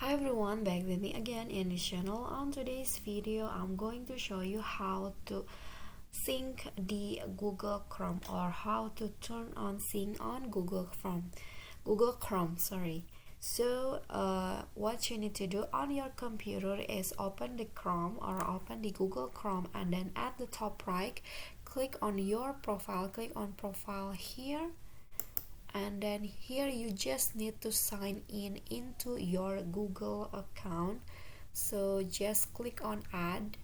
Hi everyone, back with me again in this channel. On today's video, I'm going to show you how to sync the Google Chrome, or how to turn on sync on Google Chrome, sorry. So what you need to do on your computer is open the Chrome or open the Google Chrome, and then at the top right, click on your profile, click on profile here, and then here you just need to sign in into your Google account. So just click on add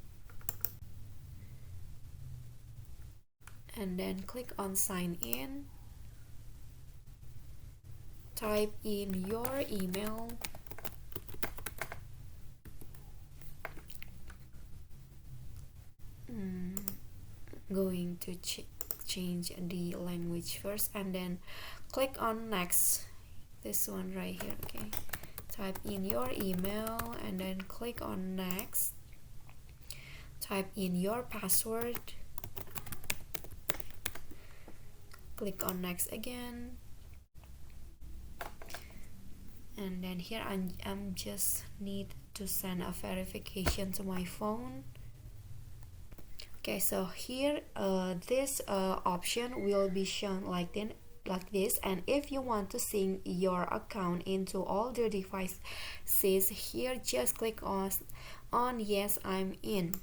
and then click on sign in, type in your email, going to change the language first, and then click on next, this one right here. Okay, type in your email and then click on next, type in your password, click on next again, and then here I'm just need to send a verification to my phone. Okay, so here this option will be shown like this, and if you want to sync your account into all the devices, here just click on yes, I'm in,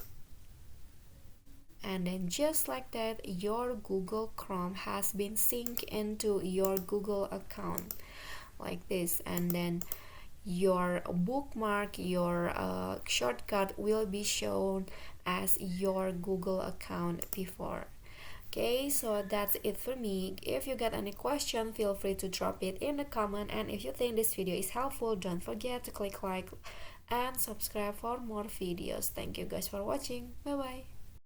and then just like that your Google Chrome has been synced into your Google account like this, and then your bookmark, your shortcut will be shown as your Google account before. Okay, so that's it for me. If you got any question, feel free to drop it in the comment, and if you think this video is helpful, don't forget to click like and subscribe for more videos. Thank you guys for watching. Bye bye.